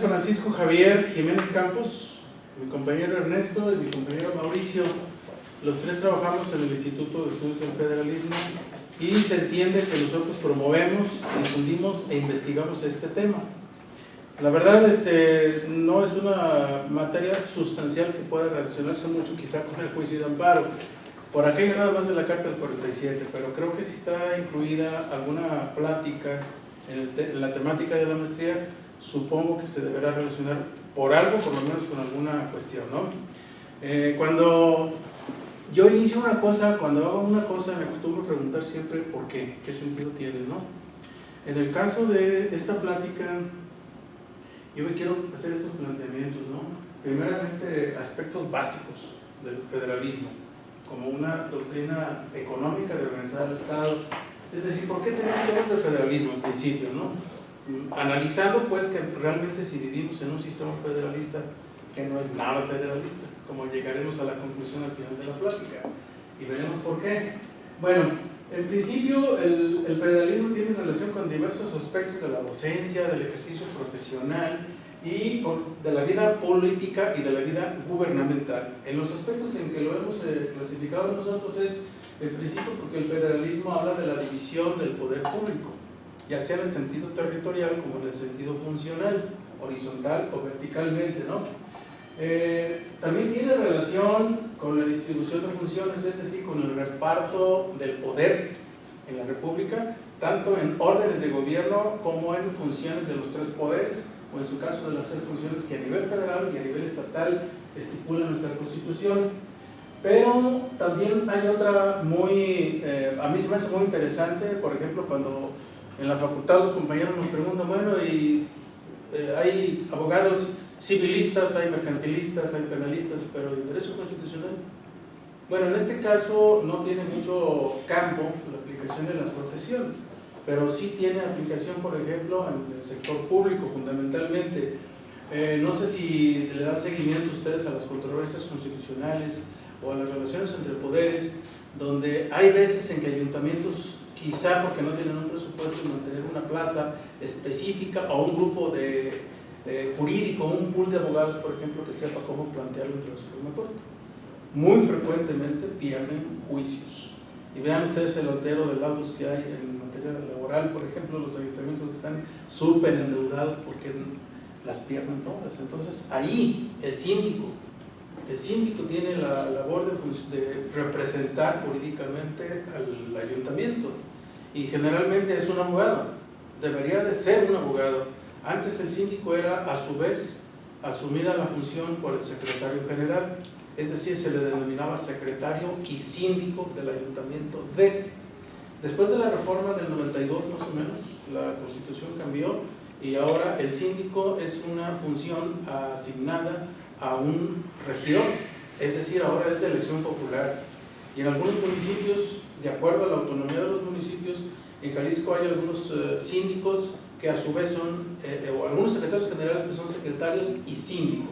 Francisco Javier Jiménez Campos, mi compañero Ernesto y mi compañero Mauricio. Los tres trabajamos en el Instituto de Estudios del Federalismo y se entiende que nosotros promovemos, difundimos e investigamos este tema. La verdad, no es una materia sustancial que pueda relacionarse mucho quizá con el juicio de amparo, por aquello nada más de la Carta del 47, pero creo que si está incluida alguna plática en la temática de la maestría, supongo que se deberá relacionar por algo, por lo menos con alguna cuestión, ¿no? Cuando yo inicio una cosa, cuando hago una cosa, me acostumbro a preguntar siempre por qué, qué sentido tiene, ¿no? En el caso de esta plática, yo me quiero hacer estos planteamientos, ¿no? Primeramente, aspectos básicos del federalismo, como una doctrina económica de organizar el Estado. Es decir, ¿por qué tenemos que hablar del federalismo en principio, no? Analizando pues que realmente si vivimos en un sistema federalista que no es nada federalista, como llegaremos a la conclusión al final de la plática y veremos por qué. Bueno, en principio el federalismo tiene relación con diversos aspectos de la docencia, del ejercicio profesional y de la vida política y de la vida gubernamental. En los aspectos en que lo hemos clasificado nosotros es en principio porque el federalismo habla de la división del poder público, ya sea en el sentido territorial como en el sentido funcional, horizontal o verticalmente, ¿no? También tiene relación con la distribución de funciones, es decir, con el reparto del poder en la República, tanto en órdenes de gobierno como en funciones de los tres poderes, o en su caso de las tres funciones que a nivel federal y a nivel estatal estipula nuestra Constitución. Pero también hay otra a mí se me hace muy interesante, por ejemplo, cuando en la facultad los compañeros nos preguntan, bueno, y hay abogados civilistas, hay mercantilistas, hay penalistas, pero ¿el derecho constitucional? Bueno, en este caso no tiene mucho campo la aplicación de la profesión, pero sí tiene aplicación, por ejemplo, en el sector público fundamentalmente. No sé si le dan seguimiento ustedes a las controversias constitucionales o a las relaciones entre poderes, donde hay veces en que ayuntamientos, quizá porque no tienen un presupuesto y mantener una plaza específica o un grupo jurídico, un pool de abogados, por ejemplo, que sepa cómo plantearlo entre la Suprema Corte, muy frecuentemente pierden juicios. Y vean ustedes el entero de laudos que hay en materia laboral, por ejemplo, los ayuntamientos que están súper endeudados porque las pierden todas. Entonces ahí el síndico tiene la labor de representar jurídicamente al ayuntamiento y generalmente es un abogado, debería de ser un abogado. Antes el síndico era a su vez asumida la función por el secretario general, es decir, se le denominaba secretario y síndico del ayuntamiento Después de la reforma del 92 más o menos, la Constitución cambió y ahora el síndico es una función asignada a un regidor, es decir, ahora es de elección popular. Y en algunos municipios, de acuerdo a la autonomía de los municipios, en Jalisco hay algunos síndicos que a su vez son, o algunos secretarios generales que son secretarios y síndico.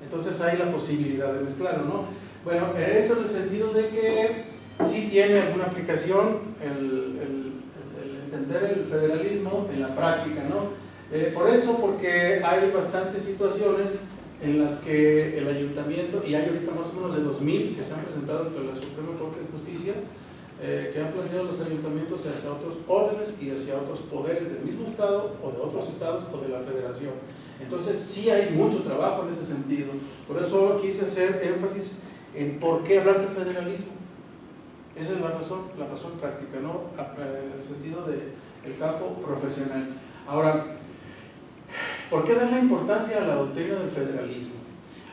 Entonces hay la posibilidad de mezclarlo, ¿no? Bueno, esto en el sentido de que sí tiene alguna aplicación el entender el federalismo en la práctica, ¿no? Por eso, porque hay bastantes situaciones en las que el ayuntamiento, y hay ahorita más o menos de 2000 que se han presentado ante la Suprema Corte de Justicia, que han planteado los ayuntamientos hacia otros órdenes y hacia otros poderes del mismo estado o de otros estados o de la federación. Entonces sí hay mucho trabajo en ese sentido. Por eso quise hacer énfasis en por qué hablar de federalismo. Esa es la razón práctica, ¿no? En el sentido del campo profesional. Ahora, ¿por qué darle importancia a la doctrina del federalismo?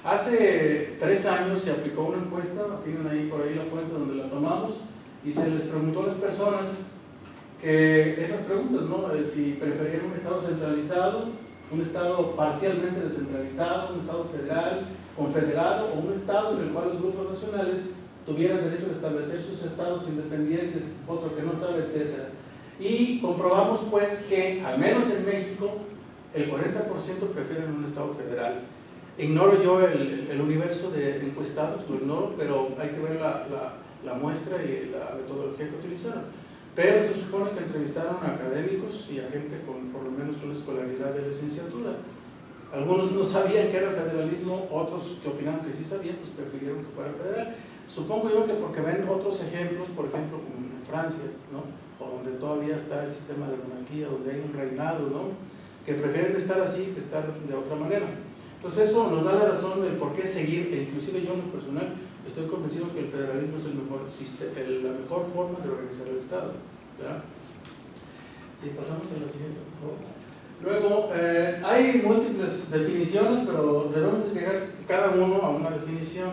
Hace 3 años se aplicó una encuesta, tienen ahí por ahí la fuente donde la tomamos, y se les preguntó a las personas que esas preguntas, ¿no? Si preferían un estado centralizado, un estado parcialmente descentralizado, un estado federal, confederado, o un estado en el cual los grupos nacionales tuvieran derecho a establecer sus estados independientes, otro que no sabe, etc. Y comprobamos pues que, al menos en México, el 40% prefieren un estado federal. Ignoro yo el universo de encuestados, lo ignoro, pero hay que ver la muestra y la metodología que utilizaron. Pero se supone que entrevistaron a académicos y a gente con por lo menos una escolaridad de licenciatura. Algunos no sabían que era el federalismo, otros que opinaron que sí sabían, pues prefirieron que fuera federal. Supongo yo que porque ven otros ejemplos, por ejemplo, como en Francia, ¿no? O donde todavía está el sistema de monarquía, donde hay un reinado, ¿no? Que prefieren estar así que estar de otra manera. Entonces eso nos da la razón del por qué seguir, e inclusive yo en lo personal estoy convencido que el federalismo es el mejor sistema, la mejor forma de organizar el Estado, ¿verdad? Si pasamos a la siguiente, por favor. Luego, hay múltiples definiciones, pero debemos de llegar cada uno a una definición.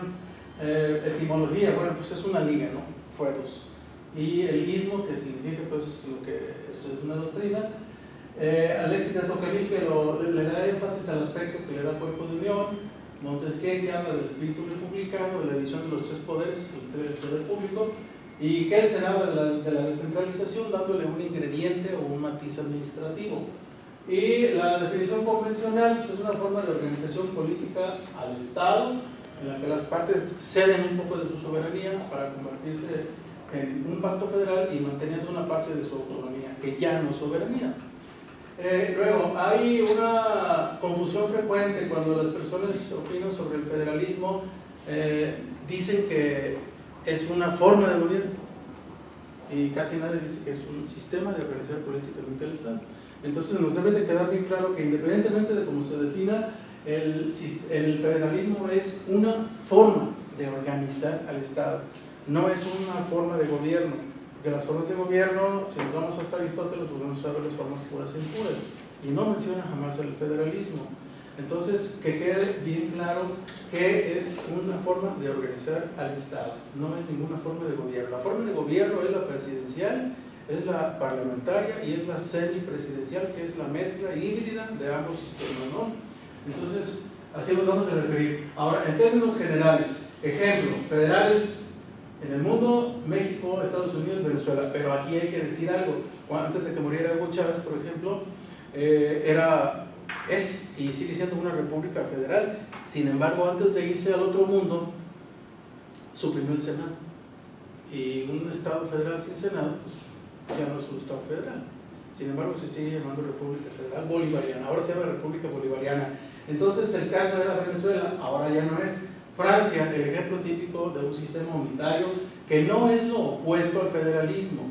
Etimología, bueno, pues es una liga, ¿no? Fueros. Y el ismo, que significa, pues, lo que es una doctrina. Alexis de Tocqueville, que le da énfasis al aspecto que le da cuerpo de unión. Montesquieu, que habla del espíritu republicano, de la división de los tres poderes, el poder público. Y Kelsen habla de la descentralización, dándole un ingrediente o un matiz administrativo. Y la definición convencional, pues, es una forma de organización política al Estado, en la que las partes ceden un poco de su soberanía para convertirse en un pacto federal y manteniendo una parte de su autonomía, que ya no es soberanía. Luego, hay una confusión frecuente cuando las personas opinan sobre el federalismo, dicen que es una forma de gobierno y casi nadie dice que es un sistema de organizar políticamente el Estado. Entonces nos debe de quedar bien claro que independientemente de cómo se defina, el federalismo es una forma de organizar al Estado, no es una forma de gobierno, porque las formas de gobierno, si nos vamos hasta Aristóteles, podemos ver las formas puras e impuras, y no menciona jamás el federalismo. Entonces, que quede bien claro que es una forma de organizar al Estado, no es ninguna forma de gobierno. La forma de gobierno es la presidencial, es la parlamentaria y es la semipresidencial, que es la mezcla híbrida de ambos sistemas, ¿no? Entonces, así nos vamos a referir. Ahora, en términos generales, ejemplo, federales en el mundo, México, Estados Unidos, Venezuela, pero aquí hay que decir algo. Antes de que muriera Hugo Chávez, por ejemplo, es y sigue siendo una república federal. Sin embargo, antes de irse al otro mundo, suprimió el Senado. Y un Estado federal sin Senado, pues ya no es un Estado federal. Sin embargo, se sigue llamando República Federal Bolivariana. Ahora se llama República Bolivariana. Entonces, el caso era Venezuela, ahora ya no es. Francia, el ejemplo típico de un sistema unitario que no es lo opuesto al federalismo,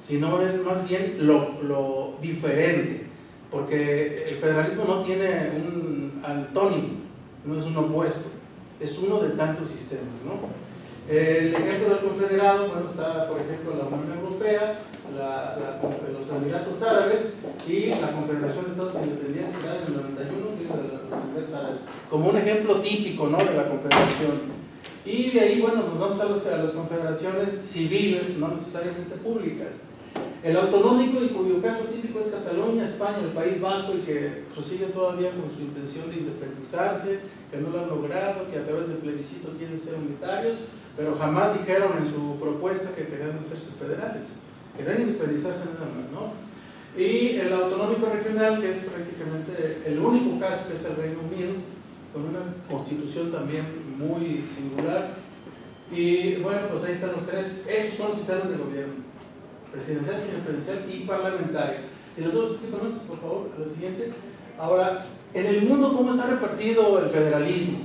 sino es más bien lo diferente, porque el federalismo no tiene un antónimo, no es un opuesto, es uno de tantos sistemas, ¿no? El ejemplo del confederado, bueno, está por ejemplo la Unión Europea, los Emiratos Árabes y la Confederación de Estados Independientes en el 91, de los Emiratos Árabes, como un ejemplo típico, ¿no?, de la confederación. Y de ahí, bueno, nos vamos a las confederaciones civiles, no necesariamente públicas. El autonómico, y cuyo caso típico es Cataluña, España, el País Vasco, y que prosigue todavía con su intención de independizarse, que no lo han logrado, que a través del plebiscito quieren ser unitarios, pero jamás dijeron en su propuesta que querían hacerse federales, querían independizarse nada más, ¿no? Y el autonómico regional, que es prácticamente el único caso, que es el Reino Unido, con una constitución también muy singular. Y bueno, pues ahí están los tres. Esos son los sistemas de gobierno: presidencial, semipresidencial y parlamentario. Si nosotros un poquito más, por favor, a la siguiente. Ahora, en el mundo, ¿cómo está repartido el federalismo?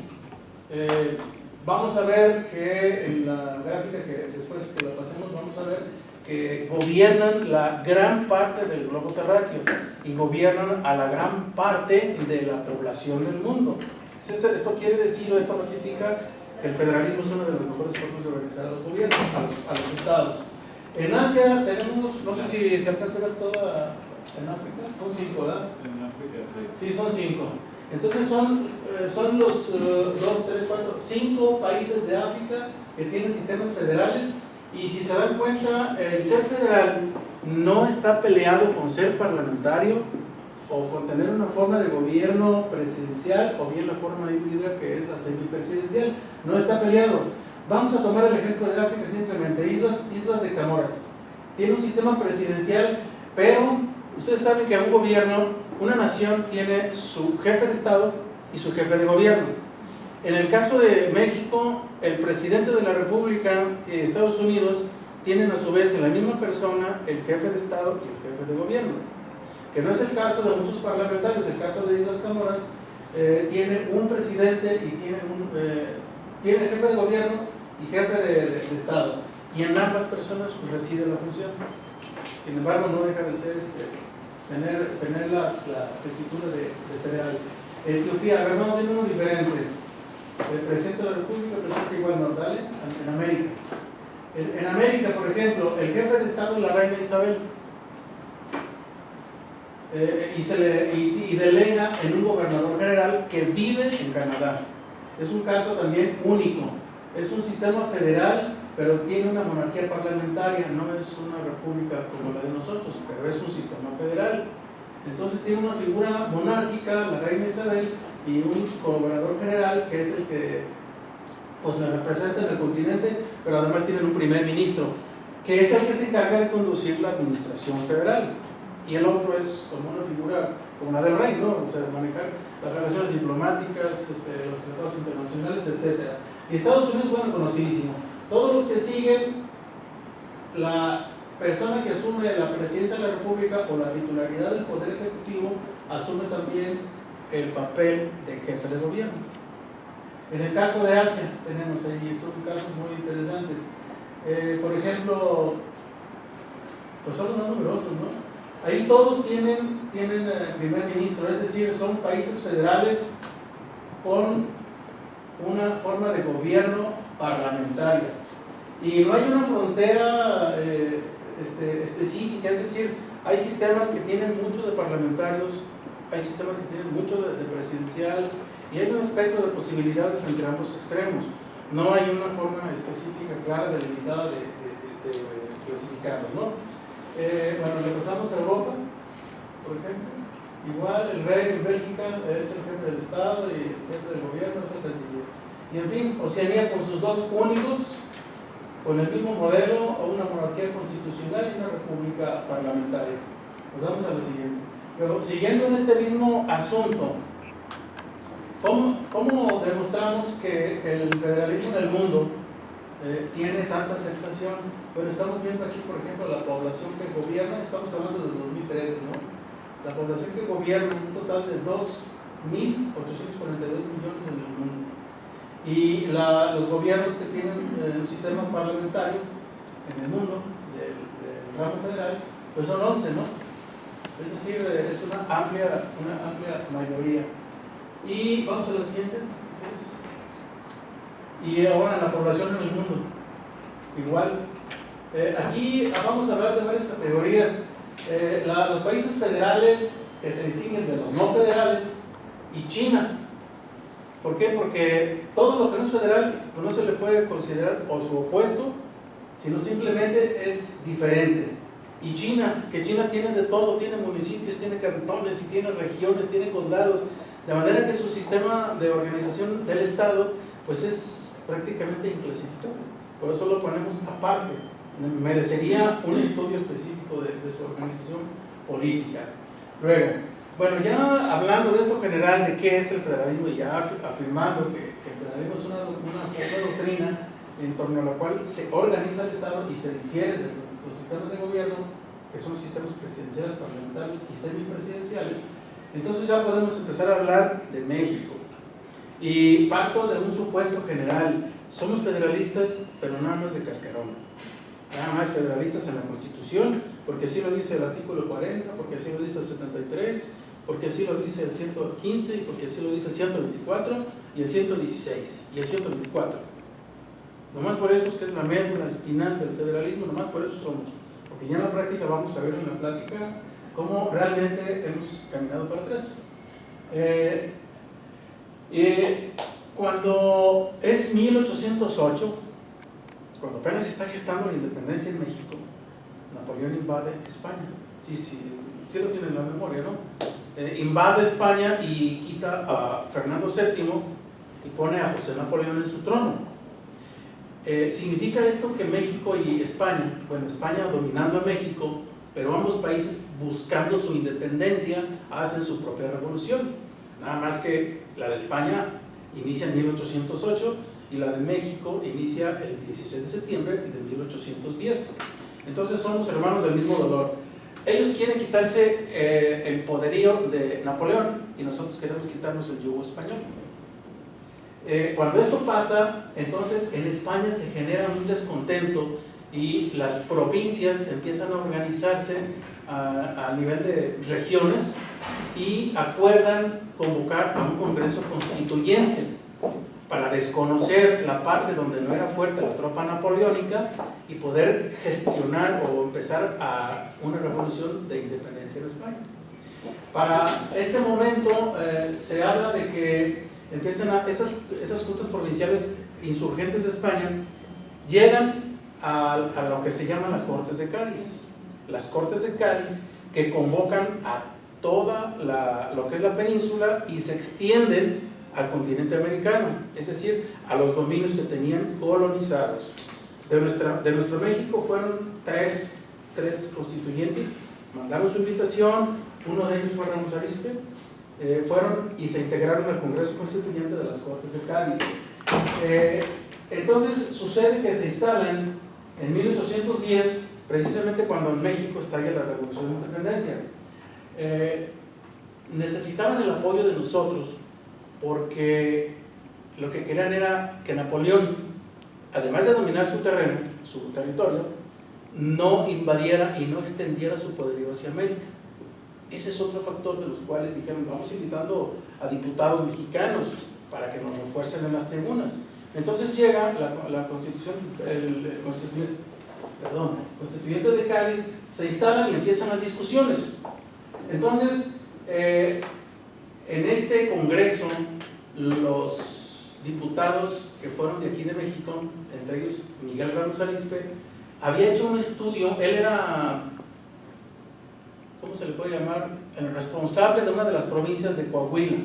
Vamos a ver que en la gráfica, que después que la pasemos, vamos a ver que gobiernan la gran parte del globo terráqueo y gobiernan a la gran parte de la población del mundo. Esto quiere decir, o esto ratifica, que el federalismo es una de las mejores formas de organizar a los gobiernos, a los estados. En Asia tenemos, no sé si se alcanza a ver toda en África, son 5, ¿verdad? En África, sí. Sí, son 5. Entonces son los 2, 3, 4, 5 países de África que tienen sistemas federales. Y si se dan cuenta, el ser federal no está peleado con ser parlamentario o con tener una forma de gobierno presidencial o bien la forma híbrida, que es la semipresidencial. No está peleado. Vamos a tomar el ejemplo de África simplemente. Islas de Comoras. Tiene un sistema presidencial, pero ustedes saben que un gobierno, una nación, tiene su jefe de Estado y su jefe de gobierno. En el caso de México, el presidente de la República y Estados Unidos tienen a su vez en la misma persona el jefe de Estado y el jefe de gobierno, que no es el caso de muchos parlamentarios. El caso de Islas Comoras, tiene un presidente y tiene jefe de gobierno y jefe de Estado, y en ambas personas reside la función. Sin embargo, no deja de ser tener la tesitura de federal. Etiopía, a ver, vamos viendo uno diferente. El presidente de la República, el presidente igual, no, dale, en América. En América, por ejemplo, el jefe de Estado es la reina Isabel. Y delega en un gobernador general que vive en Canadá. Es un caso también único. Es un sistema federal, pero tiene una monarquía parlamentaria, no es una república como la de nosotros, pero es un sistema federal. Entonces tiene una figura monárquica, la reina Isabel, y un gobernador general que es el que pues la representa en el continente, pero además tienen un primer ministro, que es el que se encarga de conducir la administración federal. Y el otro es como una figura como la del rey, ¿no? O sea, manejar las relaciones diplomáticas, los tratados internacionales, etc. Y Estados Unidos, bueno, conocidísimo. Todos los que siguen la persona que asume la presidencia de la República o la titularidad del Poder Ejecutivo, asume también el papel de jefe de gobierno. En el caso de Asia, tenemos ahí, son casos muy interesantes. Por ejemplo, pues son los más numerosos, ¿no? Ahí todos tienen primer ministro, es decir, son países federales con una forma de gobierno parlamentaria. Y no hay una frontera específica, es decir, hay sistemas que tienen mucho de parlamentarios, hay sistemas que tienen mucho de presidencial, y hay un espectro de posibilidades entre ambos extremos. No hay una forma específica, clara, delimitada de clasificarlos, ¿no? Bueno, le pasamos a Europa, por ejemplo. Igual el rey en Bélgica es el jefe del Estado y el jefe del gobierno es el canciller. Y en fin, Oceanía con sus dos únicos, con el mismo modelo, o una monarquía constitucional y una república parlamentaria. Pues vamos a lo siguiente. Luego, siguiendo en este mismo asunto, ¿cómo demostramos que el federalismo en el mundo tiene tanta aceptación? Bueno, estamos viendo aquí, por ejemplo, la población que gobierna, estamos hablando del 2013, ¿no? La población que gobierna, un total de 2.842 millones en el mundo. Y los gobiernos que tienen un sistema parlamentario en el mundo, del ramo federal, pues son 11, ¿no? Es decir, es una amplia mayoría. Y vamos a la siguiente, si quieres. Y ahora la población en el mundo, igual. Aquí vamos a hablar de varias categorías. Los países federales que se distinguen de los no federales y China. ¿Por qué? Porque todo lo que no es federal pues no se le puede considerar o su opuesto, sino simplemente es diferente. Y China, que China tiene de todo, tiene municipios, tiene cantones, y tiene regiones, tiene condados, de manera que su sistema de organización del Estado pues es prácticamente inclasificable. Por eso lo ponemos aparte. Merecería un estudio específico de su organización política. Luego, bueno, ya hablando de esto general, de qué es el federalismo, y ya afirmando que el federalismo es una doctrina en torno a la cual se organiza el Estado y se difiere de los sistemas de gobierno, que son sistemas presidenciales, parlamentarios y semipresidenciales. Entonces ya podemos empezar a hablar de México. Y parto de un supuesto general: somos federalistas, pero nada más de cascarón. Nada más federalistas en la Constitución, porque así lo dice el artículo 40, porque así lo dice el 73, porque así lo dice el 115, y porque así lo dice el 124, y el 116, y el 124. Nomás por eso es que es la médula espinal del federalismo, nomás por eso somos. Porque ya en la práctica vamos a ver en la plática cómo realmente hemos caminado para atrás. Cuando es 1808, cuando apenas se está gestando la independencia en México, Napoleón invade España. Sí lo tienen en la memoria, ¿no? Invade España y quita a Fernando VII y pone a José Napoleón en su trono. ¿Significa esto que México y España, bueno, España dominando a México, pero ambos países buscando su independencia, hacen su propia revolución? Nada más que la de España inicia en 1808 y la de México inicia el 16 de septiembre de 1810. Entonces somos hermanos del mismo dolor. ellos quieren quitarse el poderío de Napoleón y nosotros queremos quitarnos el yugo español. Cuando esto pasa, entonces en España se genera un descontento y las provincias empiezan a organizarse a nivel de regiones y acuerdan convocar a un congreso constituyente para desconocer la parte donde no era fuerte la tropa napoleónica y poder gestionar o empezar a una revolución de independencia en España. Para este momento se habla de que empiezan esas juntas provinciales insurgentes de España llegan a lo que se llama las Cortes de Cádiz. Las Cortes de Cádiz que convocan a toda lo que es la península y se extienden al continente americano, es decir, a los dominios que tenían colonizados. De nuestro México fueron tres constituyentes, mandaron su invitación, uno de ellos fue Ramos Arizpe, fueron y se integraron al Congreso Constituyente de las Cortes de Cádiz. Entonces sucede que se instalan en 1810, precisamente cuando en México estalla la Revolución de Independencia. Necesitaban el apoyo de nosotros porque lo que querían era que Napoleón, además de dominar su terreno, su territorio, no invadiera y no extendiera su poderío hacia América. Ese es otro factor de los cuales dijeron, vamos invitando a diputados mexicanos para que nos refuercen en las tribunas. Entonces llega la Constitución, el Constituyente de Cádiz, se instalan y empiezan las discusiones. Entonces, en este congreso, los diputados que fueron de aquí de México, entre ellos Miguel Ramos Arizpe, había hecho un estudio. Él era, ¿cómo se le puede llamar?, el responsable de una de las provincias de Coahuila,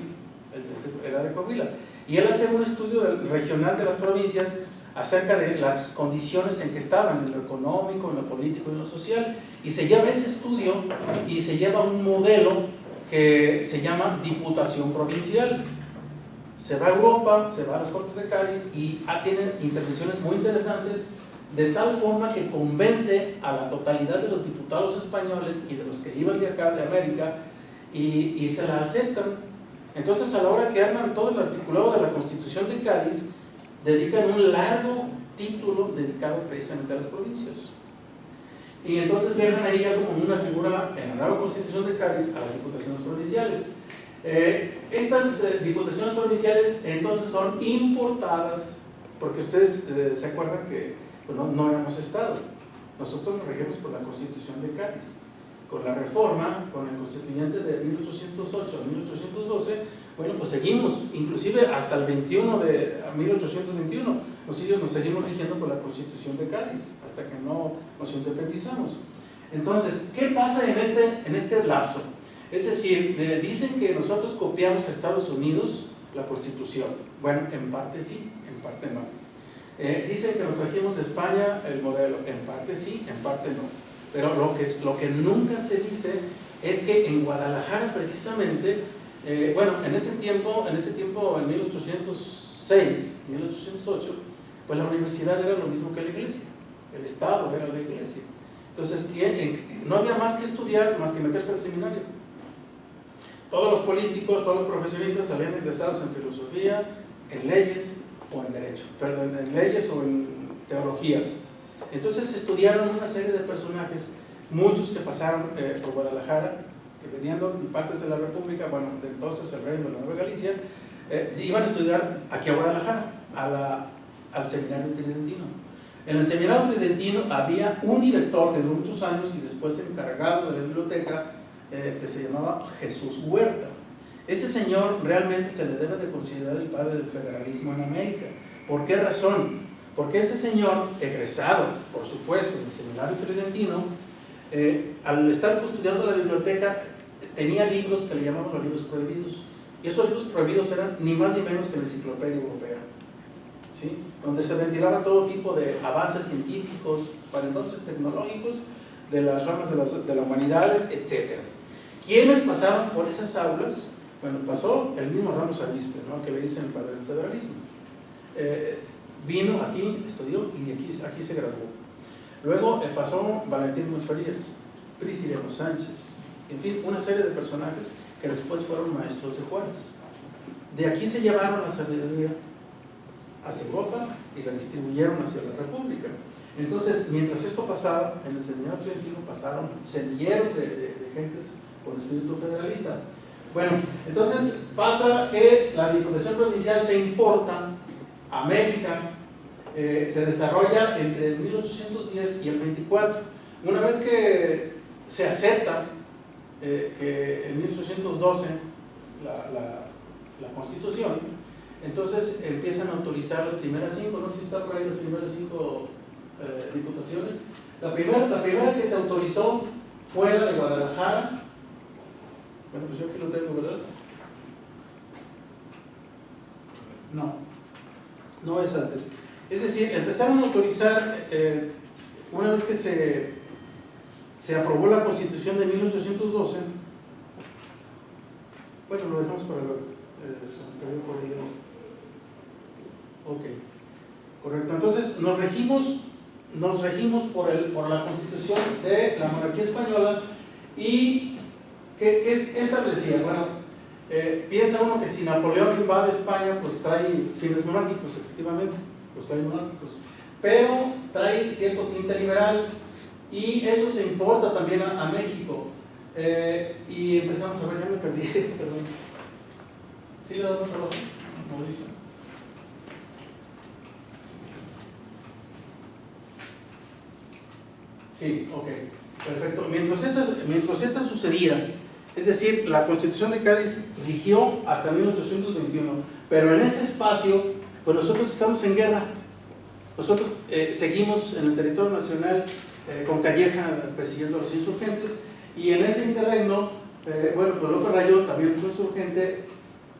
era de Coahuila, y él hace un estudio regional de las provincias acerca de las condiciones en que estaban, en lo económico, en lo político y en lo social, y se lleva ese estudio y se lleva un modelo que se llama Diputación Provincial. Se va a Europa, se va a las Cortes de Cádiz y tienen intervenciones muy interesantes, de tal forma que convence a la totalidad de los diputados españoles y de los que iban de acá, de América, y se la aceptan. Entonces, a la hora que arman todo el articulado de la Constitución de Cádiz, dedican un largo título dedicado precisamente a las provincias. Y entonces dejan ahí ya como una figura en la nueva Constitución de Cádiz a las diputaciones provinciales. Estas diputaciones provinciales entonces son importadas, porque ustedes se acuerdan que pues no éramos Estado. Nosotros nos regimos por la Constitución de Cádiz. Con la reforma, con el constituyente de 1808 a 1812, bueno, pues seguimos, inclusive hasta el 1821, nosotros nos seguimos rigiendo por la Constitución de Cádiz, hasta que no nos independizamos. Entonces, ¿qué pasa en este lapso? Es decir, dicen que nosotros copiamos a Estados Unidos la Constitución. Bueno, en parte sí, en parte no. Dicen que nos trajimos de España el modelo. En parte sí, en parte no. Pero lo que nunca se dice es que en Guadalajara precisamente, bueno, en ese tiempo, en 1806, 1808, pues la universidad era lo mismo que la iglesia, el Estado era la iglesia. Entonces no había más que estudiar, más que meterse al seminario. Todos los políticos, todos los profesionistas salían ingresados en filosofía, en leyes o en derecho, perdón, en leyes o en teología. Entonces estudiaron una serie de personajes, muchos que pasaron por Guadalajara, que venían de partes de la República, bueno, de entonces el Reino de la Nueva Galicia, iban a estudiar aquí a Guadalajara, al Seminario Tridentino. En el Seminario Tridentino había un director que duró muchos años y después encargado de la biblioteca, que se llamaba Jesús Huerta. Ese señor realmente se le debe de considerar el padre del federalismo en América. ¿Por qué razón? Porque ese señor, egresado, por supuesto, del Seminario Tridentino, al estar custodiando la biblioteca, tenía libros que le llamaban los libros prohibidos. Y esos libros prohibidos eran ni más ni menos que la Enciclopedia Europea, ¿sí?, donde se ventilaba todo tipo de avances científicos, para entonces tecnológicos, de las ramas de las humanidades, etc. ¿Quiénes pasaron por esas aulas? Bueno, pasó el mismo Ramos Arizpe, ¿no?, que le dicen para el federalismo. Vino aquí, estudió y aquí se graduó. Luego pasó Valentín Muez Farías, Prisciliano Sánchez, en fin, una serie de personajes que después fueron maestros de Juárez. De aquí se llevaron la sabiduría hacia Europa y la distribuyeron hacia la República. Entonces, mientras esto pasaba, en el seminario tridentino pasaron semilleros de gentes con espíritu federalista. Bueno, entonces pasa que la Diputación Provincial se importa a México, se desarrolla entre el 1810 y el 24. Una vez que se acepta que en 1812 la Constitución, entonces empiezan a autorizar las primeras 5, no sé si está por ahí las primeras 5 diputaciones. La primera que se autorizó fue la de Guadalajara. Bueno, pues yo aquí lo tengo, ¿verdad? No es antes. Es decir, empezaron a autorizar, una vez que se aprobó la Constitución de 1812, bueno, lo dejamos para luego, ok, correcto. Entonces nos regimos por la Constitución de la monarquía española. ¿Y qué establecía? Bueno, piensa uno que si Napoleón invade España, pues trae fines monárquicos, efectivamente, los trae monárquicos, pero trae cierto tinte liberal, y eso se importa también a México. Y empezamos a ver, ya me perdí, perdón. ¿Sí le damos abajo, Mauricio? Sí, ok, perfecto. Mientras esta sucedía, es decir, la Constitución de Cádiz rigió hasta 1821, pero en ese espacio, pues nosotros estamos en guerra. Nosotros seguimos en el territorio nacional con Calleja persiguiendo a los insurgentes, y en ese interregno, bueno, pues López Rayón, también un insurgente,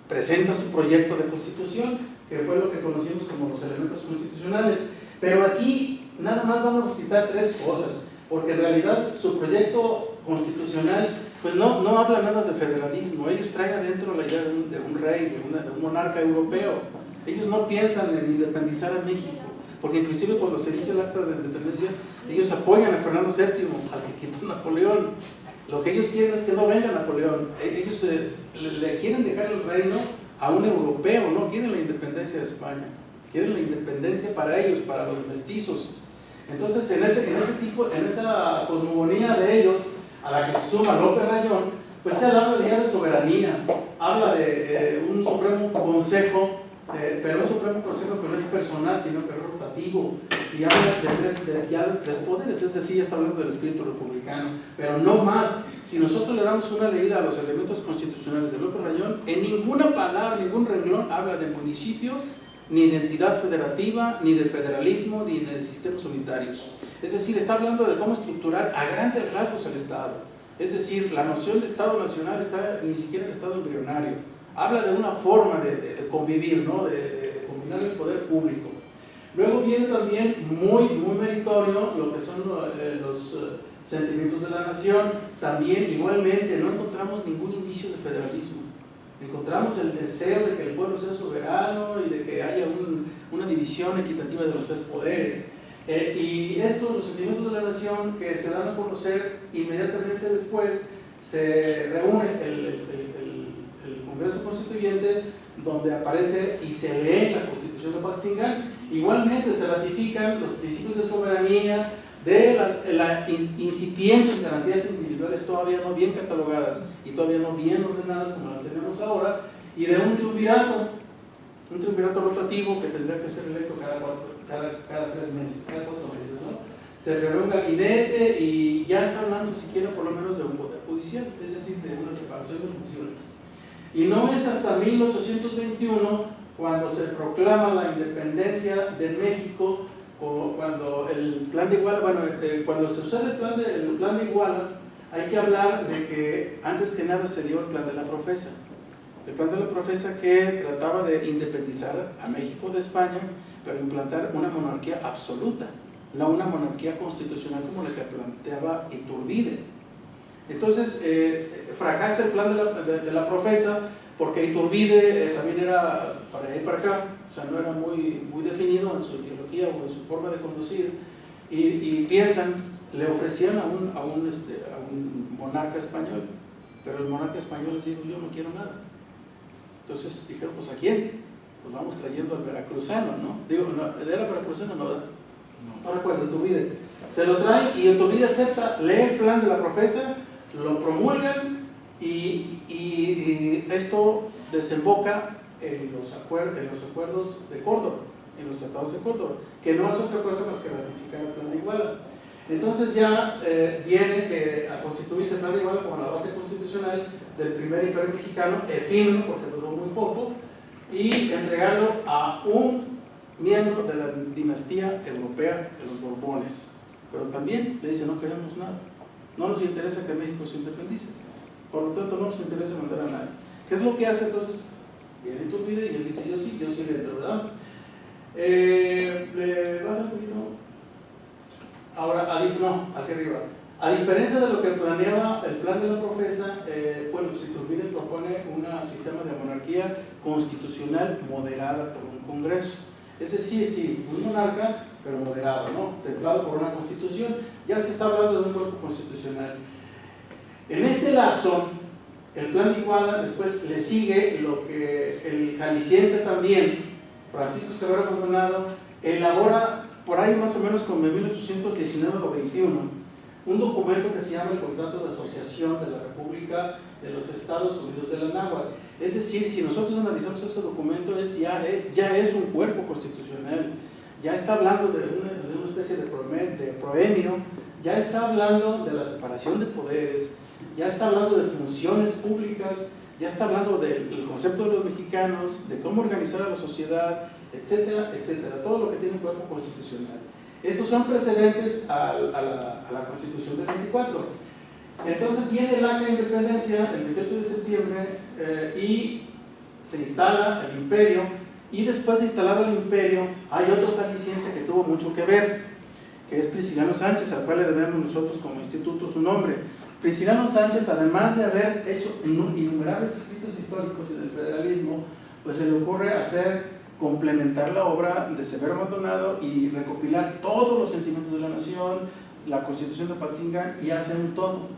presenta su proyecto de constitución, que fue lo que conocimos como los elementos constitucionales. Pero aquí nada más vamos a citar 3 cosas, porque en realidad su proyecto constitucional pues no habla nada de federalismo. Ellos traen adentro la idea de un rey, de un monarca europeo. Ellos no piensan en independizar a México, porque inclusive cuando se dice el acta de independencia, ellos apoyan a Fernando VII, al que quitó Napoleón. Lo que ellos quieren es que no venga Napoleón. Ellos le quieren dejar el reino a un europeo, no quieren la independencia de España, quieren la independencia para ellos, para los mestizos. Entonces, en esa cosmogonía de ellos, a la que se suma López Rayón, pues él habla ya de soberanía, habla de un supremo consejo, pero un supremo consejo que no es personal, sino que es rotativo, y habla ya de 3 poderes. Es decir, ya está hablando del espíritu republicano, pero no más. Si nosotros le damos una leída a los elementos constitucionales de López Rayón, en ninguna palabra, ningún renglón habla de municipio, ni de entidad federativa, ni de federalismo, ni de sistemas unitarios. Es decir, está hablando de cómo estructurar a grandes rasgos el Estado. Es decir, la noción de Estado nacional está ni siquiera en el Estado embrionario. Habla de una forma de convivir, ¿no? de combinar el poder público. Luego viene también muy meritorio lo que son los sentimientos de la nación. También igualmente no encontramos ningún indicio de federalismo. Encontramos el deseo de que el pueblo sea soberano y de que haya una división equitativa de los 3 poderes. Y estos, los sentimientos de la nación, que se dan a conocer inmediatamente después, se reúne el Congreso Constituyente, donde aparece y se lee la Constitución de Apatzingán. Igualmente se ratifican los principios de soberanía, de las incipientes garantías individuales todavía no bien catalogadas y todavía no bien ordenadas como las tenemos ahora, y de un triunvirato rotativo que tendría que ser electo cada 3 meses, cada 4 meses, ¿no? Se reúne un gabinete y ya está hablando siquiera por lo menos de un poder judicial, es decir, de una separación de funciones. Y no es hasta 1821 cuando se proclama la independencia de México, o cuando el plan de Iguala, cuando se usa el plan de Iguala, hay que hablar de que antes que nada se dio el plan de la Profesa. El plan de la Profesa, que trataba de independizar a México de España, pero implantar una monarquía absoluta, no una monarquía constitucional como la que planteaba Iturbide. Entonces fracasa el plan de la Profesa, porque Iturbide también era para allá y para acá, o sea, no era muy definido en su ideología o en su forma de conducir, y piensan, le ofrecían a un monarca español, pero el monarca español les dijo, yo no quiero nada. Entonces dijeron, pues ¿a quién? Pues vamos trayendo al veracruzano, ¿no? Digo, no, ¿era veracruzano? No recuerdo, Iturbide. Se lo traen y Iturbide acepta, lee el plan de la profesa, lo promulgan y esto desemboca en los acuerdos de Córdoba, en los tratados de Córdoba, que no hace otra cosa más que ratificar el plan de Iguala. Entonces ya viene a constituirse el plan de Iguala como la base constitucional del primer imperio mexicano, efímero porque duró muy poco, y entregarlo a un miembro de la dinastía europea de los Borbones. Pero también le dice, no queremos nada, no nos interesa que México se independice, por lo tanto no nos interesa mandar a nadie. ¿Qué es lo que hace entonces? Viene Iturbide y él dice, yo sí le entro, ¿verdad? ¿Bajas un poquito? Ahora, hacia arriba. A diferencia de lo que planeaba el plan de la profesa, bueno, Iturbide propone un sistema de monarquía constitucional moderada por un congreso. Es decir, sí, un monarca, pero moderado, ¿no? Templado por una constitución. Ya se está hablando de un cuerpo constitucional. En este lapso, el plan de Iguala, después le sigue lo que el jalisciense también, Francisco Severo Maldonado, elabora por ahí más o menos como en 1819 o 21, un documento que se llama el Contrato de Asociación de la República de los Estados Unidos de la Náhuatl. Es decir, si nosotros analizamos ese documento, ya es un cuerpo constitucional, ya está hablando de una especie de proemio, ya está hablando de la separación de poderes, ya está hablando de funciones públicas, ya está hablando del concepto de los mexicanos, de cómo organizar a la sociedad, etcétera, etcétera, todo lo que tiene un cuerpo constitucional. Estos son precedentes a la Constitución del 24. Entonces viene el acta de independencia el 28 de septiembre y se instala el imperio, y después de instalado el imperio hay otro jalisciense que tuvo mucho que ver, que es Prisciliano Sánchez, al cual le debemos nosotros como instituto su nombre. Prisciliano Sánchez, además de haber hecho innumerables escritos históricos en el federalismo, pues se le ocurre complementar la obra de Severo Maldonado y recopilar todos los sentimientos de la nación, la Constitución de Apatzingán, y hace un todo.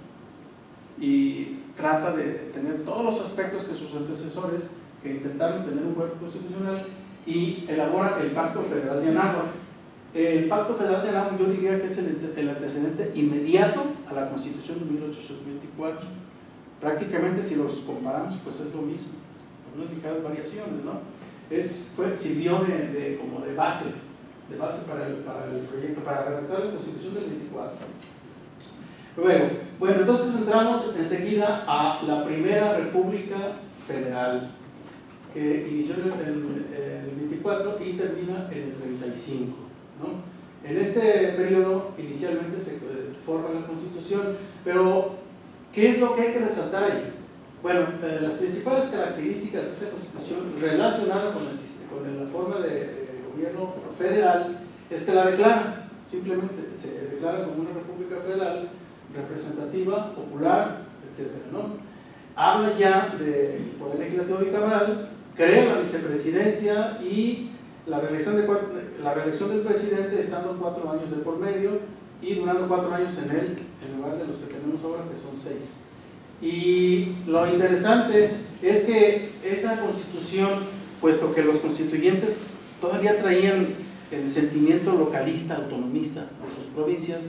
Y trata de tener todos los aspectos que sus antecesores, que intentaron tener un cuerpo constitucional, y elabora el Pacto Federal de Anáhuac. El Pacto Federal de Anáhuac yo diría que es el antecedente inmediato a la Constitución de 1824. Prácticamente si los comparamos, pues es lo mismo, con unas ligeras variaciones, ¿no? Sirvió como de base para el proyecto, para redactar la Constitución del 24. Luego, bueno, entonces entramos enseguida a la Primera República Federal, que inició en el 24 y termina en el 35, ¿no? En este periodo inicialmente se forma la Constitución, pero ¿qué es lo que hay que resaltar ahí? Bueno, las principales características de esa Constitución relacionada con la forma de gobierno federal es que la declara, simplemente se declara como una república federal representativa, popular, etc., ¿no? Habla ya del poder legislativo bicameral, crea la vicepresidencia y la reelección del presidente estando 4 años de por medio y durando 4 años en lugar de los que tenemos ahora, que son 6. Y lo interesante es que esa Constitución, puesto que los constituyentes todavía traían el sentimiento localista, autonomista de sus provincias,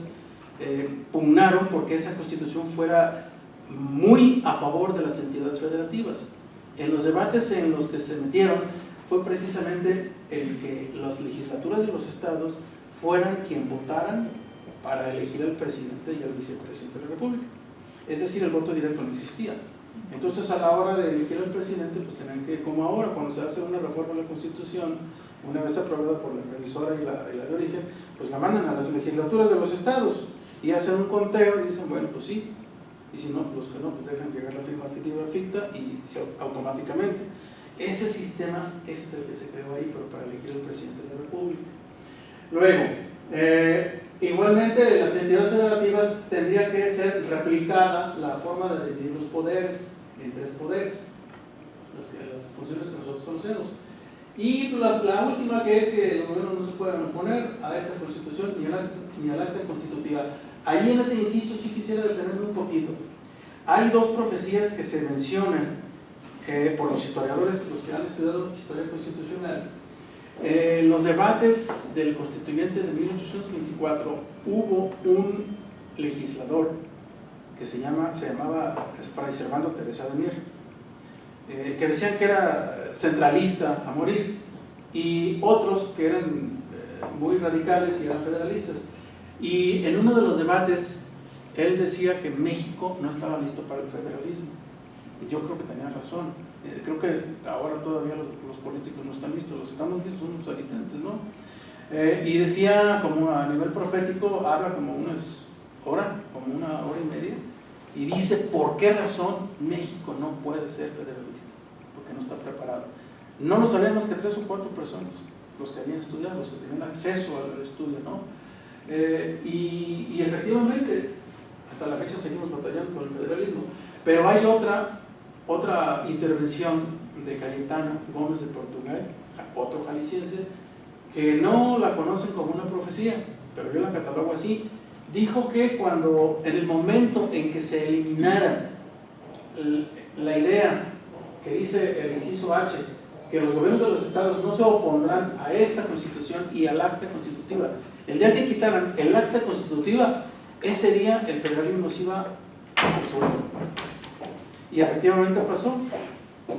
pugnaron porque esa Constitución fuera muy a favor de las entidades federativas. En los debates en los que se metieron fue precisamente el que las legislaturas de los estados fueran quien votaran para elegir al presidente y al vicepresidente de la República. Es decir, el voto directo no existía. Entonces, a la hora de elegir al presidente, pues tenían que, como ahora, cuando se hace una reforma de la Constitución, una vez aprobada por la revisora y la de origen, pues la mandan a las legislaturas de los estados y hacen un conteo y dicen, bueno, pues sí, y si no, los que no, pues dejan llegar la firma ficta y automáticamente. Ese sistema, ese es el que se creó ahí, pero para elegir al presidente de la República. Luego, igualmente, las entidades federativas tendría que ser replicada la forma de dividir los poderes en 3 poderes, las funciones que nosotros conocemos. Y la última, que es que los gobiernos no se pueden oponer a esta Constitución ni al acta constitutiva. Ahí en ese inciso sí quisiera detenerme un poquito. Hay dos profecías que se mencionan por los historiadores, los que han estudiado historia constitucional. Los debates del constituyente de 1824 hubo un legislador que se llamaba Fray Servando Teresa de Mier, que decían que era centralista a morir, y otros que eran muy radicales y eran federalistas. Y en uno de los debates él decía que México no estaba listo para el federalismo. Y yo creo que tenía razón. Creo que ahora todavía los políticos no están listos, los que estamos listos son los habitantes, ¿no? Y decía, como a nivel profético, habla como una hora y media, y dice por qué razón México no puede ser federalista, porque no está preparado. No lo sabían más que 3 o 4 personas, los que habían estudiado, los que tenían acceso al estudio, ¿no? Y efectivamente, hasta la fecha seguimos batallando con el federalismo, pero hay otra intervención de Cayetano Gómez de Portugal, otro jalisciense, que no la conocen como una profecía, pero yo la catalogo así. Dijo que en el momento en que se eliminara la idea que dice el inciso H, que los gobiernos de los estados no se opondrán a esta constitución y al acta constitutiva, el día que quitaran el acta constitutiva, ese día el federalismo se iba absuelto. Y efectivamente pasó,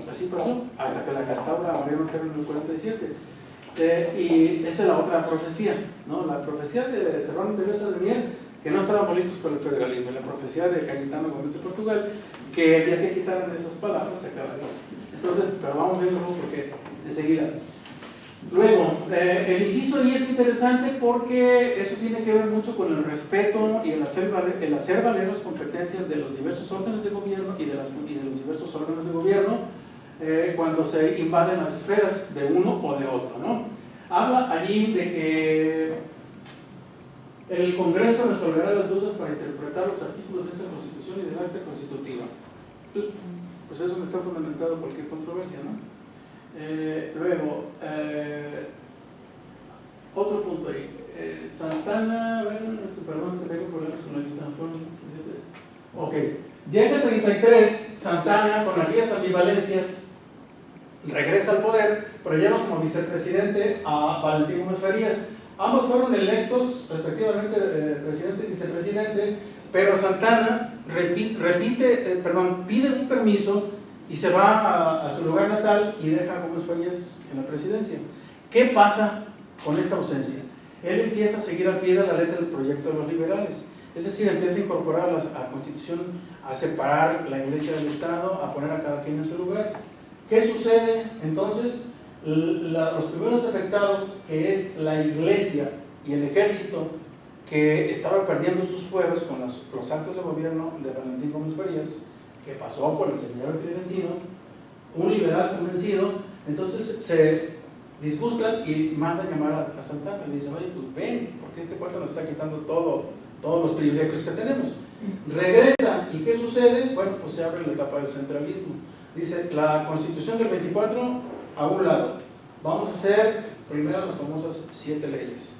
así pasó, hasta que la restaura Mariano Otero en el 47. Y esa es la otra profecía, ¿no? La profecía de Servando Teresa de Mier, que no estábamos listos para el federalismo, y la profecía de Cayetano Gómez de Portugal, que el día que quitaran esas palabras se acabaría. Entonces, pero vamos viendo porque enseguida. Luego, el inciso I es interesante porque eso tiene que ver mucho con el respeto y el hacer valer las competencias de los diversos órganos de gobierno y de los diversos órganos de gobierno cuando se invaden las esferas de uno o de otro, ¿no? Habla allí de que el Congreso resolverá las dudas para interpretar los artículos de esta Constitución y del acta constitutiva. Pues eso no está fundamentado cualquier controversia, ¿no? Luego, otro punto ahí. Santana, perdón, se tengo problemas con la lista. Ok, llega el 33, Santana, con aquellas ambivalencias, regresa al poder, pero lleva como vicepresidente a Valentín Gómez Farías. Ambos fueron electos, respectivamente, presidente y vicepresidente, pero Santana pide un permiso y se va a su lugar natal y deja a Gómez Farías en la presidencia. ¿Qué pasa con esta ausencia? Él empieza a seguir al pie de la letra el proyecto de los liberales, es decir, empieza a incorporar a la Constitución, a separar la Iglesia del Estado, a poner a cada quien en su lugar. ¿Qué sucede? Entonces, los primeros afectados, que es la Iglesia y el Ejército, que estaba perdiendo sus fueros con los actos de gobierno de Valentín Gómez Farías, que pasó por el seminario tridentino, un liberal convencido, entonces se disgustan y mandan llamar a Santana. Le dicen, oye, pues ven, porque este cuarto nos está quitando todos los privilegios que tenemos. Regresa, ¿y qué sucede? Bueno, pues se abre la etapa del centralismo. Dice, la Constitución del 24 a un lado, vamos a hacer primero las famosas 7 leyes.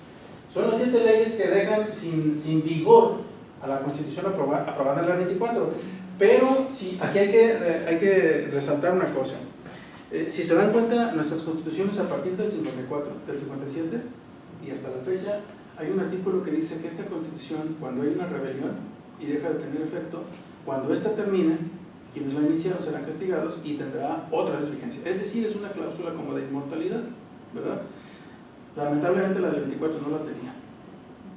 Son las 7 leyes que dejan sin vigor a la Constitución aprobada en el 24. Pero sí, aquí hay que resaltar una cosa. Si se dan cuenta, nuestras constituciones a partir del 54, del 57 y hasta la fecha, hay un artículo que dice que esta constitución, cuando hay una rebelión y deja de tener efecto, cuando esta termine, quienes la iniciaron serán castigados y tendrá otra vez vigencia. Es decir, es una cláusula como de inmortalidad, ¿verdad? Lamentablemente la del 24 no la tenía.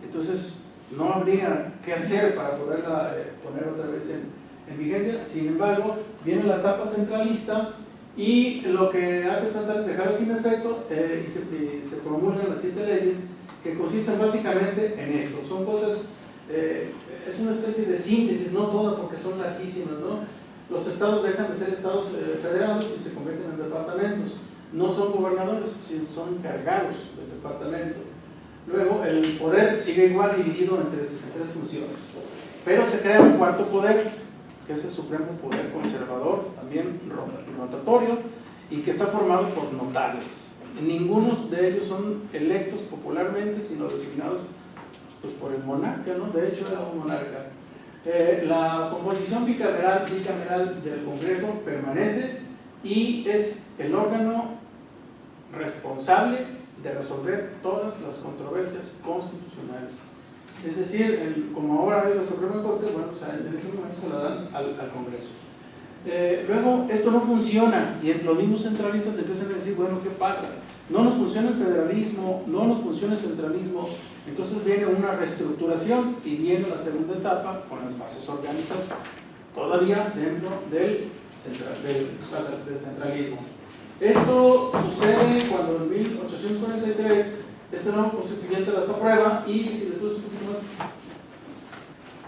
Entonces, no habría qué hacer para poderla poner otra vez en vigencia. Sin embargo, viene la etapa centralista y lo que hace Santana es dejar sin efecto y se promulgan las 7 leyes, que consisten básicamente en esto. Son cosas, es una especie de síntesis, no todas porque son larguísimas, ¿no? Los estados dejan de ser estados federados y se convierten en departamentos. No son gobernadores, sino son encargados del departamento. Luego, el poder sigue igual dividido en tres funciones. Pero se crea un cuarto poder, que es el supremo poder conservador, también rotatorio, y que está formado por notables. Ninguno de ellos son electos popularmente, sino designados pues por el monarca, ¿no? De hecho era un monarca. La composición bicameral del Congreso permanece y es el órgano responsable de resolver todas las controversias constitucionales. Es decir, como ahora hay la Suprema Corte, bueno, o sea, en ese momento se la dan al Congreso. Luego, esto no funciona y los mismos centralistas empiezan a decir, bueno, ¿qué pasa? No nos funciona el federalismo, no nos funciona el centralismo, entonces viene una reestructuración y viene la segunda etapa con las bases orgánicas todavía dentro del centralismo. Esto sucede cuando en 1843 este nuevo constituyente las aprueba y si les doy un poquito más,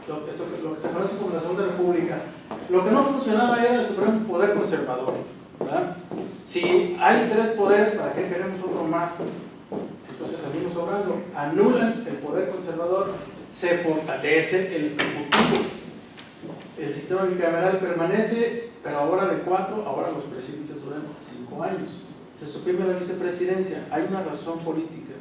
lo que se conoce como la Segunda República. Lo que no funcionaba era el supremo poder conservador, ¿verdad? Si hay tres poderes, ¿para qué queremos otro más? Entonces salimos sobrando. Anulan el poder conservador, se fortalece el ejecutivo. El sistema bicameral permanece, pero ahora de 4, ahora los presidentes duran 5 años. Se suprime la vicepresidencia. Hay una razón política.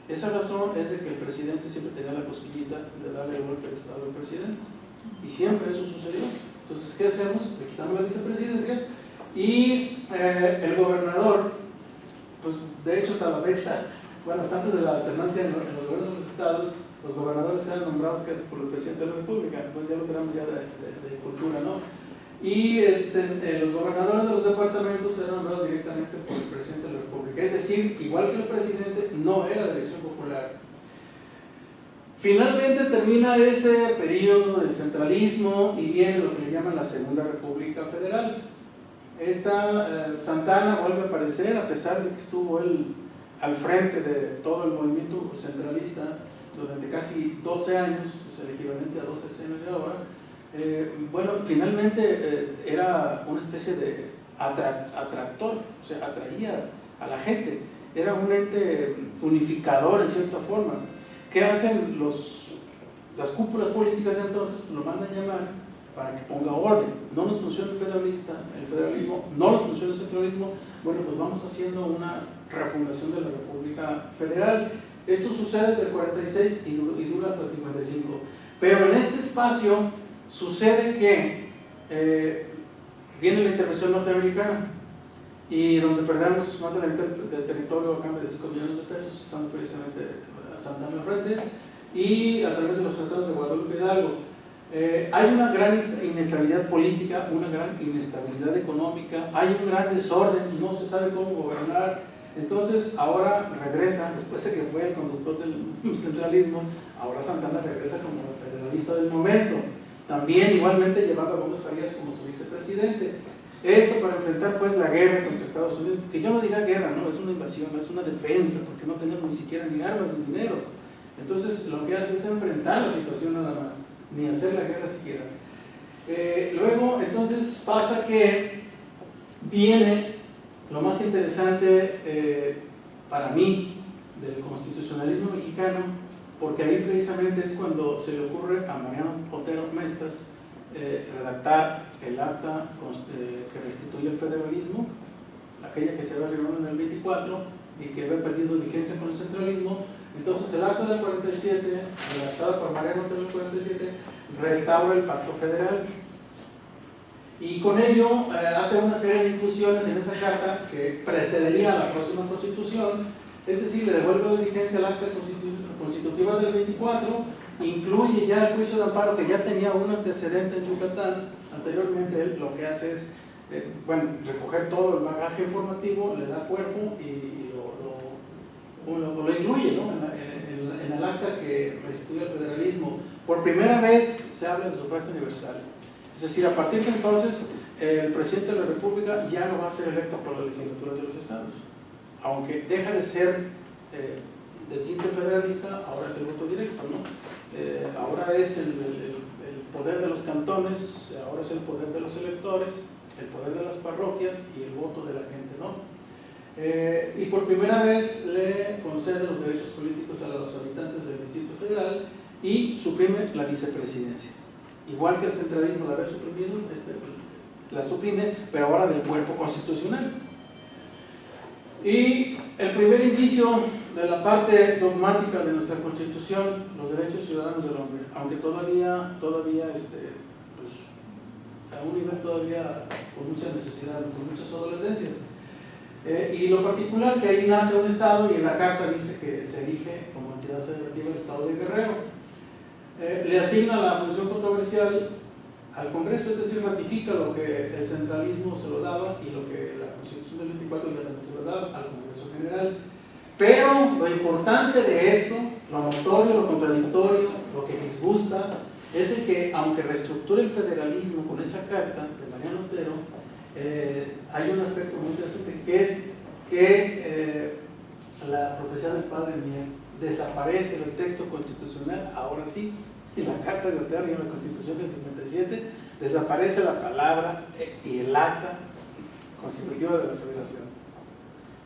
Esa razón es de que el presidente siempre tenía la cosquillita de darle el golpe de estado al presidente. Y siempre eso sucedió. Entonces, ¿qué hacemos? Le quitamos la vicepresidencia y el gobernador, pues de hecho hasta la fecha, bueno, hasta antes de la alternancia en los gobiernos de los estados, los gobernadores eran nombrados casi por el presidente de la República, pues ya lo tenemos ya de cultura, ¿no? Y los gobernadores de los departamentos eran nombrados directamente por el presidente de la República, es decir, igual que el presidente, no era de elección popular. Finalmente termina ese periodo del centralismo y viene lo que le llaman la Segunda República Federal. Santana vuelve a aparecer, a pesar de que estuvo él al frente de todo el movimiento centralista durante casi 12 años, pues el equivalente a 12 años de ahora. Bueno, finalmente era una especie de atractor, o sea, atraía a la gente, era un ente unificador en cierta forma. ¿Qué hacen las cúpulas políticas entonces? Lo mandan llamar para que ponga orden. No nos funciona el federalismo, no nos funciona el centralismo, bueno, pues vamos haciendo una refundación de la República Federal. Esto sucede desde el 46 y dura hasta el 55. Pero en este espacio sucede que viene la intervención norteamericana y donde perdemos más de la mitad del territorio a cambio de 5 millones de pesos, estando precisamente a Santana al frente, y a través de los tratados de Guadalupe Hidalgo. Hay una gran inestabilidad política, una gran inestabilidad económica, hay un gran desorden, no se sabe cómo gobernar. Entonces ahora regresa, después de que fue el conductor del centralismo, ahora Santana regresa como el federalista del momento. También igualmente llevando a Gómez Farías como su vicepresidente. Esto para enfrentar pues la guerra contra Estados Unidos, que yo no diría guerra, no, es una invasión, es una defensa, porque no tenemos ni siquiera ni armas ni dinero. Entonces lo que hace es enfrentar la situación nada más, ni hacer la guerra siquiera. Luego entonces pasa que viene lo más interesante para mí del constitucionalismo mexicano, porque ahí precisamente es cuando se le ocurre a Mariano Otero Mestas redactar el acta que restituye el federalismo, aquella que se había firmado en el 24 y que había perdido vigencia con el centralismo. Entonces el acta del 47, redactada por Mariano Otero del 47, restaura el pacto federal y con ello hace una serie de inclusiones en esa carta que precedería a la próxima constitución, es decir, le devuelve vigencia al acta constitutiva del 24, incluye ya el juicio de amparo que ya tenía un antecedente en Yucatán. Anteriormente él lo que hace es recoger todo el bagaje informativo, le da cuerpo y lo incluye, ¿no? en el acta que restituye el federalismo. Por primera vez se habla de sufragio universal. Es decir, a partir de entonces el presidente de la República ya no va a ser electo por las legislaturas de los estados. Aunque deja de ser de tinte federalista, ahora es el voto directo, ¿no? Ahora es el poder de los cantones, ahora es el poder de los electores, el poder de las parroquias y el voto de la gente, ¿no? Y por primera vez le concede los derechos políticos a los habitantes del Distrito Federal y suprime la vicepresidencia. Igual que el centralismo la había suprimido, la suprime, pero ahora del cuerpo constitucional. Y el primer indicio de la parte dogmática de nuestra Constitución, los derechos ciudadanos del hombre, aunque todavía pues, a un nivel todavía con mucha necesidad, con muchas adolescencias. Y lo particular que ahí nace un Estado y en la Carta dice que se erige como entidad federativa el Estado de Guerrero. Le asigna la función controversial al Congreso, es decir, ratifica lo que el centralismo se lo daba y lo que la Constitución del 24 ya también se lo daba al Congreso General. Pero lo importante de esto, lo notorio, lo contradictorio, lo que disgusta, es el que, aunque reestructure el federalismo con esa carta de Mariano Otero, hay un aspecto muy interesante que es que la profecía del Padre Mier desaparece del texto constitucional, ahora sí, en la Carta de Otero y en la Constitución del 57, desaparece la palabra y el acta constitutiva de la Federación.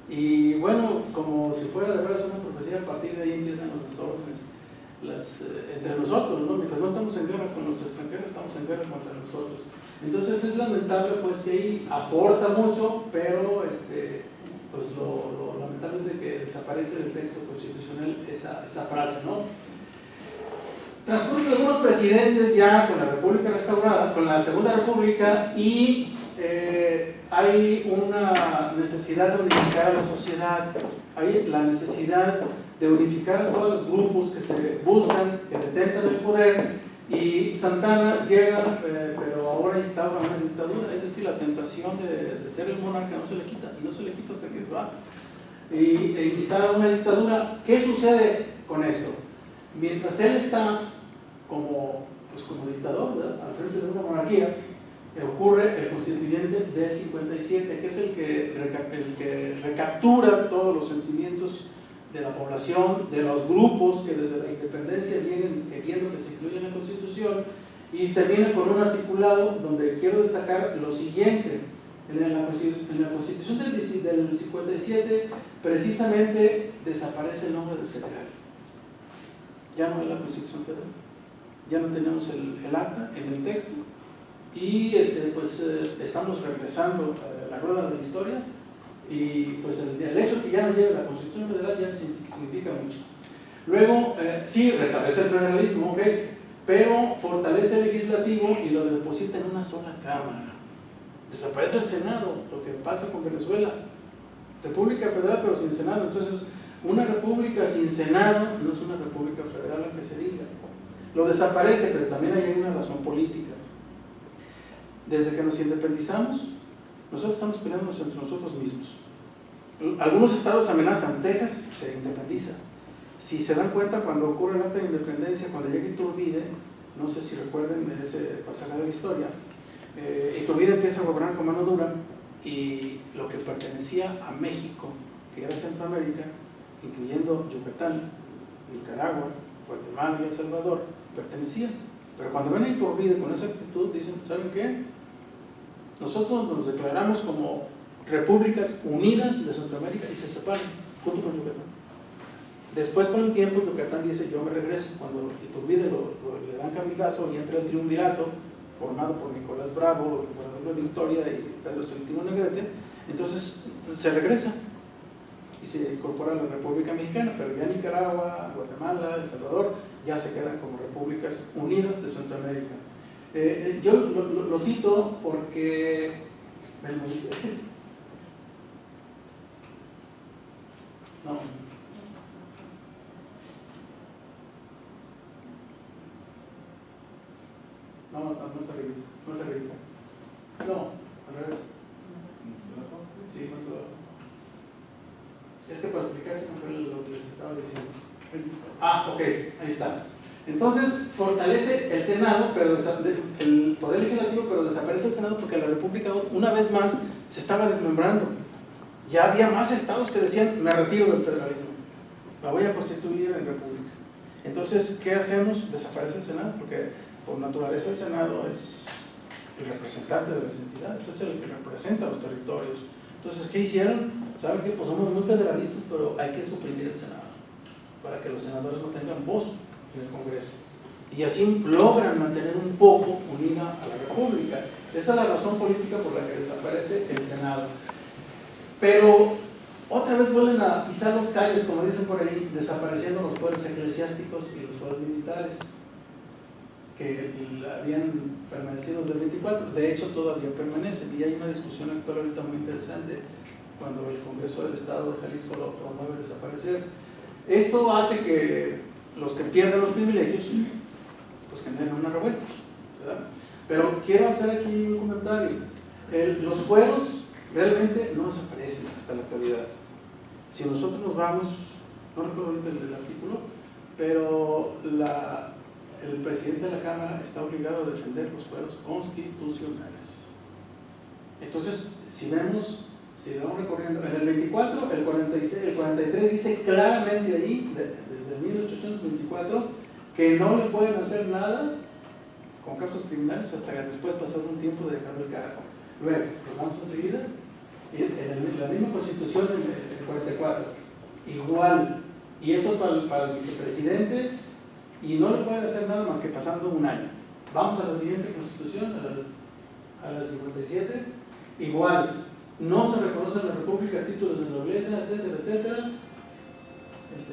Y bueno, como si fuera de verdad una profecía, a partir de ahí empiezan los desórdenes entre nosotros, ¿no? Mientras no estamos en guerra con los extranjeros, estamos en guerra contra nosotros. Entonces es lamentable pues que ahí aporta mucho, pero pues lo lamentable es de que desaparece del texto constitucional esa frase, ¿no? Transcurren algunos presidentes ya con la República restaurada, con la Segunda República, y hay una necesidad de unificar a la sociedad, hay la necesidad de unificar a todos los grupos que se buscan, que detentan el poder, y Santana llega, pero ahora instaura una dictadura, es decir, la tentación de ser el monarca no se le quita, y no se le quita hasta que se va, y instaura una dictadura. ¿Qué sucede con esto? Mientras él está como dictador, ¿verdad?, al frente de una monarquía, ocurre el constituyente del 57, que es el que recaptura todos los sentimientos de la población, de los grupos que desde la independencia vienen queriendo que se incluya en la Constitución, y termina con un articulado donde quiero destacar lo siguiente. En la Constitución del 57 precisamente desaparece el nombre del federal, ya no es la Constitución Federal, ya no tenemos el acta en el texto, y estamos regresando a la rueda de la historia, y pues el hecho que ya no lleve la Constitución Federal ya significa mucho. Luego, sí, restablece el federalismo, ok, pero fortalece el legislativo y lo deposita en una sola cámara. Desaparece el Senado, lo que pasa con Venezuela, República Federal pero sin Senado. Entonces, una república sin Senado no es una república federal, aunque se diga. Lo desaparece, pero también hay una razón política. Desde que nos independizamos, nosotros estamos peleándonos entre nosotros mismos. Algunos estados amenazan, Texas se independiza. Si se dan cuenta, cuando ocurre el acta de independencia, cuando llega Iturbide, no sé si recuerden de ese pasaje de la historia, Iturbide empieza a gobernar con mano dura, y lo que pertenecía a México, que era Centroamérica, incluyendo Yucatán, Nicaragua, Guatemala y El Salvador, pertenecían. Pero cuando ven a Iturbide con esa actitud, dicen, ¿saben qué? Nosotros nos declaramos como repúblicas unidas de Centroamérica, y se separan junto con Yucatán. Después, con el tiempo, Yucatán dice, yo me regreso. Cuando Iturbide le dan cabildazo y entra el triunvirato formado por Nicolás Bravo, Guadalupe Victoria y Pedro Celestino Negrete, entonces se regresa y se incorpora a la República Mexicana, pero ya Nicaragua, Guatemala, El Salvador ya se quedan como repúblicas unidas de Centroamérica. Yo lo cito porque más arriba. No, al revés. Sí, más abajo. Es que para explicarse no fue lo que les estaba diciendo. Ok, ahí está. Entonces fortalece el Senado, pero el poder legislativo, pero desaparece el Senado porque la República una vez más se estaba desmembrando. Ya había más estados que decían, me retiro del federalismo, me voy a constituir en república. Entonces, ¿qué hacemos? Desaparece el Senado, porque por naturaleza el Senado es el representante de las entidades, es el que representa los territorios. Entonces, ¿qué hicieron? ¿Saben qué? Pues somos muy federalistas, pero hay que suprimir el Senado para que los senadores no tengan voz en el Congreso, y así logran mantener un poco unida a la República. Esa es la razón política por la que desaparece el Senado. Pero otra vez vuelven a pisar los callos, como dicen por ahí, desapareciendo los fueros eclesiásticos y los fueros militares que habían permanecido desde el 24, de hecho todavía permanecen, y hay una discusión actual ahorita muy interesante cuando el Congreso del Estado de Jalisco lo promueve desaparecer. Esto hace que los que pierden los privilegios pues generen una revuelta, ¿verdad? Pero quiero hacer aquí un comentario. Los fueros realmente no desaparecen hasta la actualidad. Si nosotros nos vamos, no recuerdo ahorita el artículo, pero el presidente de la Cámara está obligado a defender los fueros constitucionales. Entonces, si vamos recorriendo, en el 24, el 46, el 43 dice claramente ahí, desde 1824, que no le pueden hacer nada con causas criminales hasta después pasar un tiempo de dejar el cargo. Luego, nos vamos enseguida, en la misma Constitución del 44, igual, y esto es para el vicepresidente, y no le pueden hacer nada más que pasando un año. Vamos a la siguiente Constitución, a la 57, igual, no se reconoce en la República títulos de nobleza, etcétera, etcétera.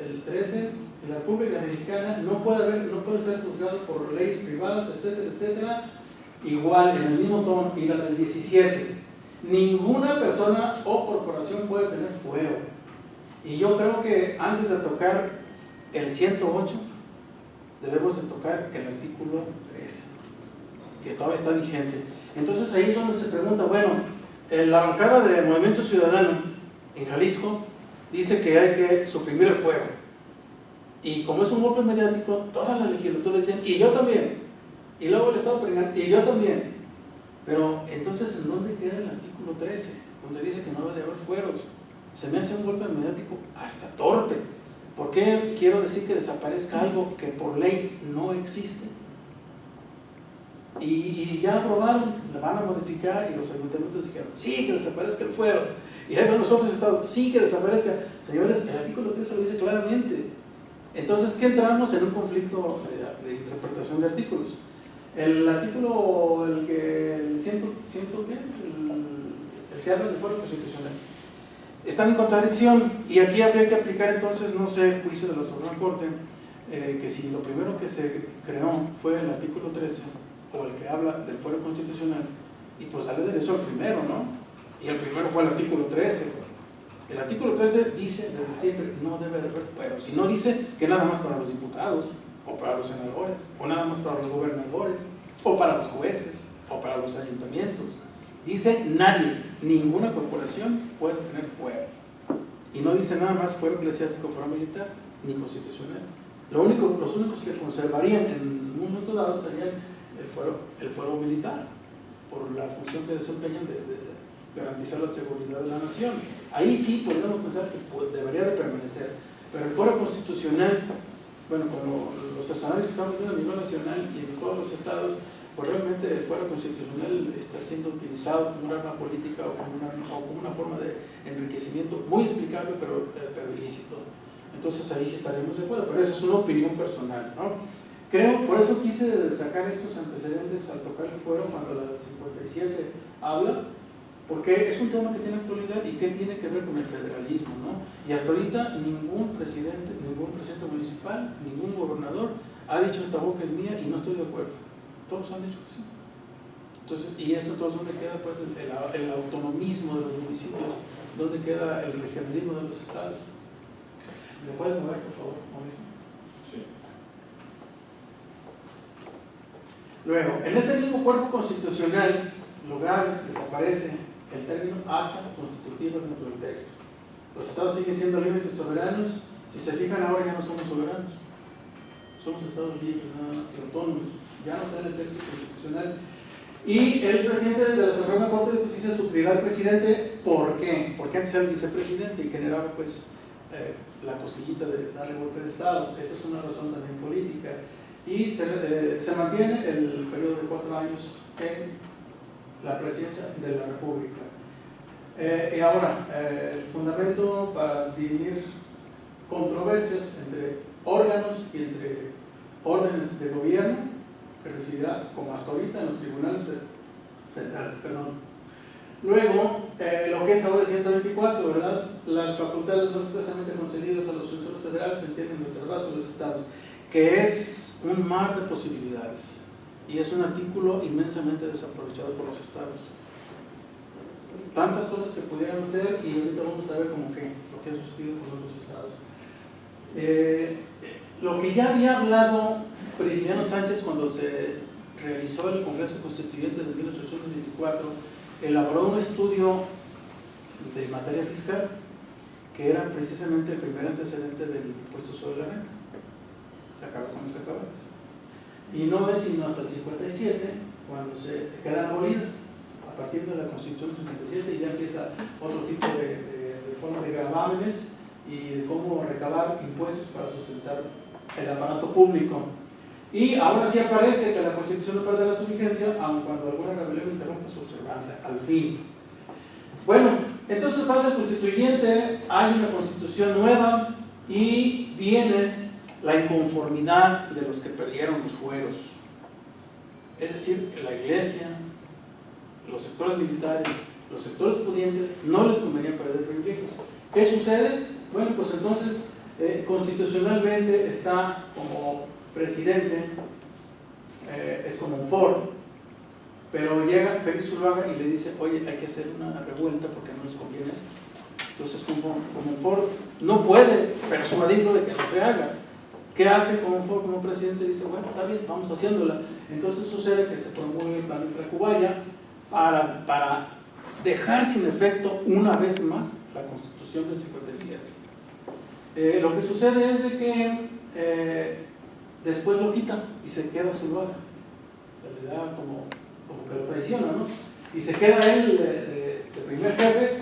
El 13, en la República Mexicana no puede ser juzgado por leyes privadas, etcétera, etcétera. Igual, en el mismo tono. Y la del 17, ninguna persona o corporación puede tener fuero. Y yo creo que antes de tocar el 108, debemos de tocar el artículo 13, que todavía está vigente. Entonces ahí es donde se pregunta, bueno, la bancada de Movimiento Ciudadano en Jalisco dice que hay que suprimir el fuero. Y como es un golpe mediático, toda la legislatura dicen, y yo también. Y luego el Estado pregando, y yo también. Pero entonces, ¿en dónde queda el artículo 13? Donde dice que no debe haber fueros. Se me hace un golpe mediático hasta torpe. ¿Por qué quiero decir que desaparezca algo que por ley no existe? Y ya aprobaron, la van a modificar, y los ayuntamientos dijeron, sí, que desaparezca el fuero. Y ahí van los otros estados, sí, que desaparezca. Señores, el artículo 13 lo dice claramente. Entonces, ¿qué entramos en un conflicto de interpretación de artículos? El artículo, el que habla del fuero constitucional, están en contradicción, y aquí habría que aplicar entonces, no sé, el juicio de la Suprema Corte, que si lo primero que se creó fue el artículo 13, o el que habla del fuero constitucional, y pues sale derecho al primero, ¿no? Y el primero fue el artículo 13. El artículo 13 dice desde siempre, no debe de haber fuero. Si no dice que nada más para los diputados, o para los senadores, o nada más para los gobernadores, o para los jueces, o para los ayuntamientos. Dice nadie, ninguna corporación puede tener fuero. Y no dice nada más fuero eclesiástico, fuero militar, ni constitucional. Los únicos que conservarían en un momento dado serían el fuero militar, por la función que desempeñan de garantizar la seguridad de la nación. Ahí sí podríamos pensar que debería de permanecer, pero el fuero constitucional, bueno, como los escenarios que estamos viendo a nivel nacional y en todos los estados, pues realmente el fuero constitucional está siendo utilizado como un arma política o como una forma de enriquecimiento muy explicable, pero ilícito. Entonces ahí sí estaremos de acuerdo, pero esa es una opinión personal, ¿no? Creo, por eso quise sacar estos antecedentes al tocar el fuero cuando la 57 habla, porque es un tema que tiene actualidad y que tiene que ver con el federalismo, ¿no? Y hasta ahorita ningún presidente municipal, ningún gobernador ha dicho esta boca es mía y no estoy de acuerdo. Todos han dicho que sí. Entonces, y eso entonces, ¿dónde queda pues el autonomismo de los municipios? ¿Dónde queda el regionalismo de los estados? ¿Me puedes mover, por favor, Mauricio? Sí. Luego, en ese mismo cuerpo constitucional, lo grave, desaparece el término acta constitutiva dentro del texto. Los estados siguen siendo libres y soberanos. Si se fijan, ahora ya no somos soberanos. Somos estados libres, nada más, y autónomos. Ya no está en el texto constitucional. Y el presidente de la Suprema Corte de Justicia suplirá al presidente. ¿Por qué? Porque antes era el vicepresidente y generaba pues la cosquillita de darle golpe de Estado. Esa es una razón también política. Y se mantiene el periodo de 4 años en la presidencia de la República. Y ahora, el fundamento para dirimir controversias entre órganos y entre órdenes de gobierno que residirá, como hasta ahorita, en los tribunales federales. Luego, lo que es ahora el 124, ¿verdad? Las facultades no expresamente concedidas a los funcionarios federales se entienden reservadas a los estados, que es un mar de posibilidades y es un artículo inmensamente desaprovechado por los estados. Tantas cosas que pudieran hacer y ahorita vamos a ver como que lo que ha sucedido con otros estados. Lo que ya había hablado Prisciliano Sánchez cuando se realizó el Congreso Constituyente de 1824, elaboró un estudio de materia fiscal que era precisamente el primer antecedente del impuesto sobre la renta. Acaba con las acabadas. Y no es sino hasta el 57 cuando se quedan abolidas. A partir de la Constitución del 57 ya empieza otro tipo de forma de gravámenes y de cómo recabar impuestos para sustentar el aparato público. Y ahora sí aparece que la Constitución no perderá su vigencia, aun cuando alguna rebelión interrumpa su observancia, al fin. Bueno, entonces pasa el constituyente, hay una Constitución nueva y viene la inconformidad de los que perdieron los fueros. Es decir, la iglesia, los sectores militares, los sectores pudientes, no les convenía perder privilegios. ¿Qué sucede? Bueno, pues entonces constitucionalmente está como presidente, es como un foro, pero llega Félix Zuluaga y le dice, oye, hay que hacer una revuelta porque no nos conviene esto. Entonces, como un foro no puede persuadirlo de que no se haga. ¿Qué hace como un foro, como presidente? Dice, bueno, está bien, vamos haciéndola. Entonces sucede que se promueve el plan de Tacubaya para dejar sin efecto una vez más la Constitución del 57. Lo que sucede es de que después lo quita y se queda Zuluaga. Le da como que lo traiciona, ¿no? Y se queda él de primer jefe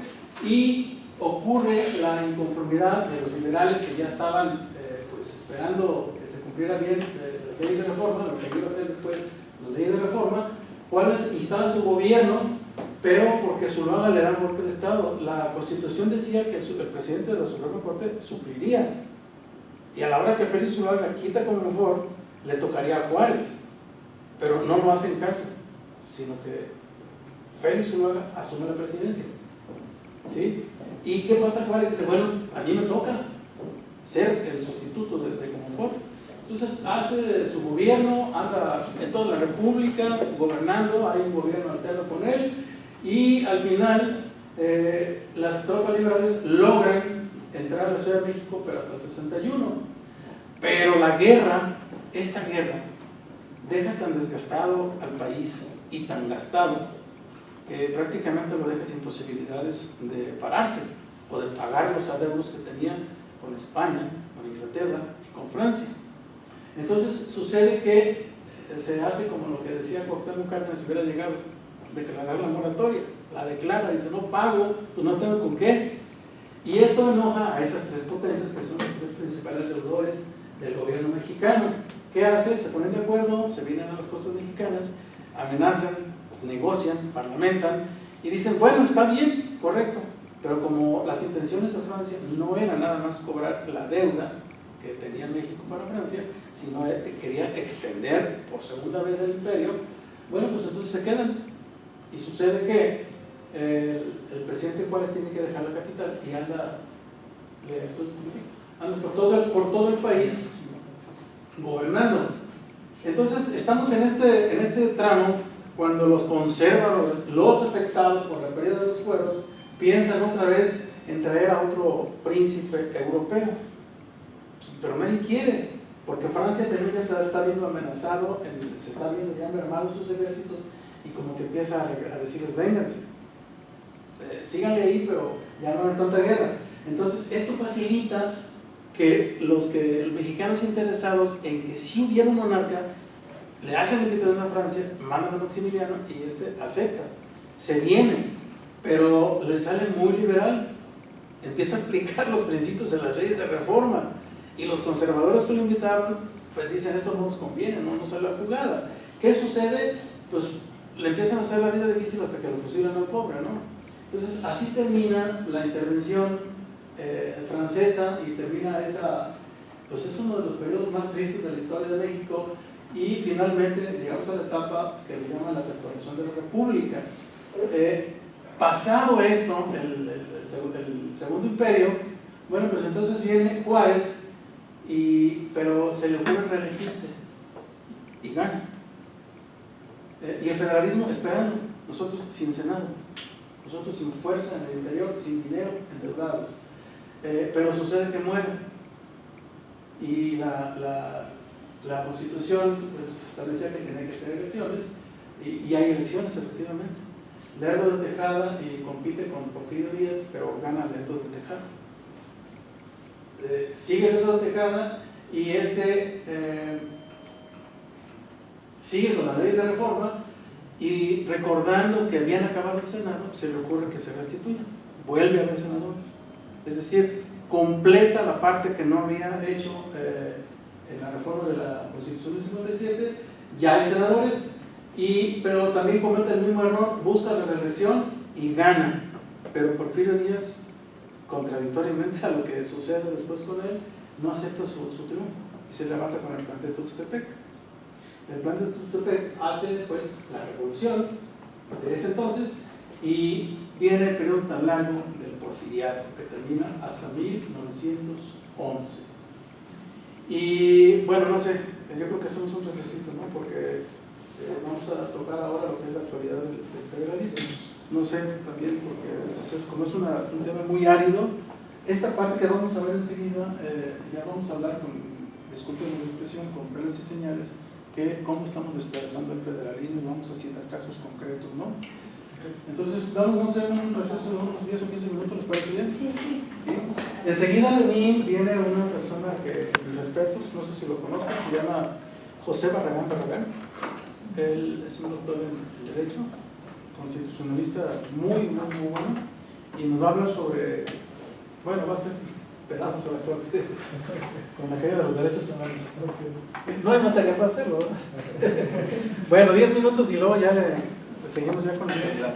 y ocurre la inconformidad de los liberales que ya estaban pues esperando que se cumpliera bien las leyes de reforma, lo que iba a hacer después las leyes de reforma, cuales instalan su gobierno, pero porque Zuluaga le da un golpe de Estado. La Constitución decía que el presidente de la Suprema Corte supliría, y a la hora que Félix Zuluaga quita como for, le tocaría a Juárez, pero no lo hacen caso, sino que Félix Zuluaga asume la presidencia, ¿sí? ¿Y qué pasa? Juárez dice, bueno, a mí me toca ser el sustituto de Comonfort. Entonces hace su gobierno, anda en toda la república gobernando, hay un gobierno alterno con él, y al final las tropas liberales logran entrar a la Ciudad de México, pero hasta el 61. Pero la guerra, esta guerra, deja tan desgastado al país y tan gastado que prácticamente lo deja sin posibilidades de pararse o de pagar los adeudos que tenía con España, con Inglaterra y con Francia. Entonces sucede que se hace como lo que decía Cuauhtémoc Cárdenas si hubiera llegado, declarar la moratoria. La declara, dice, no pago, pues no tengo con qué. Y esto enoja a esas tres potencias que son los tres principales deudores del gobierno mexicano. ¿Qué hace? Se ponen de acuerdo, se vienen a las costas mexicanas, amenazan, negocian, parlamentan y dicen, bueno, está bien, correcto, pero como las intenciones de Francia no eran nada más cobrar la deuda que tenía México para Francia, sino quería extender por segunda vez el imperio, bueno, pues entonces se quedan. Y sucede que el presidente Juárez tiene que dejar la capital y anda por todo el país gobernando. Entonces estamos en este tramo cuando los conservadores, los afectados por la pérdida de los fueros, piensan otra vez en traer a otro príncipe europeo, pero nadie quiere, porque Francia también ya se está viendo amenazado, se está viendo ya mermados sus ejércitos y como que empieza a decirles, vénganse, síganle ahí, pero ya no hay tanta guerra. Entonces esto facilita que los mexicanos interesados en que si hubiera un monarca le hacen la invitación a Francia, mandan a Maximiliano y acepta, se viene, pero le sale muy liberal, empieza a aplicar los principios de las leyes de reforma y los conservadores que lo invitaron pues dicen, esto no nos conviene, no nos sale la jugada. ¿Qué sucede? Pues le empiezan a hacer la vida difícil hasta que lo fusilan al pobre, ¿no? Entonces así termina la intervención francesa y termina pues es uno de los periodos más tristes de la historia de México. Y finalmente llegamos a la etapa que le llaman la restauración de la República. Pasado esto, el Segundo Imperio, bueno, pues entonces viene Juárez, pero se le ocurre reelegirse y gana. Y el federalismo esperando, nosotros sin Senado, nosotros sin fuerza en el interior, sin dinero, endeudados. Pero sucede que muere. Y la Constitución pues, establecía que tenía que ser elecciones, y hay elecciones efectivamente. Lerdo de Tejada y compite con Porfirio Díaz, pero gana Lerdo de Tejada. Sigue Lerdo de Tejada y sigue con las leyes de reforma, y recordando que habían acabado el Senado, se le ocurre que se restituya. Vuelve a haber senadores. Es decir, completa la parte que no había hecho en la reforma de la Constitución del 57, ya hay senadores, pero también comete el mismo error, busca la reelección y gana. Pero Porfirio Díaz, contradictoriamente a lo que sucede después con él, no acepta su triunfo y se levanta con el plan de Tuxtepec. El plan de Tuxtepec hace pues la revolución de ese entonces, y viene el periodo tan largo del porfiriato que termina hasta 1911. Y bueno, no sé, yo creo que hacemos un recesito, ¿no? Porque vamos a tocar ahora lo que es la actualidad del federalismo. No sé, también porque como es un tema muy árido, esta parte que vamos a ver enseguida, ya vamos a hablar disculpen la expresión, con pelos y señales, que cómo estamos despedazando el federalismo, y vamos a citar casos concretos, ¿no? Entonces, damos un receso de unos 10 o 15 minutos, ¿les parece bien? Sí. Enseguida de mí viene una persona que, mis respetos, no sé si lo conozcan, se llama José Barragán Barragán. Él es un doctor en Derecho, constitucionalista muy bueno, y nos va a hablar sobre, bueno, va a ser pedazos a la torta con la caída de los derechos humanos. No hay material para hacerlo, ¿verdad? Bueno, 10 minutos y luego ya le seguimos ya con la actividad.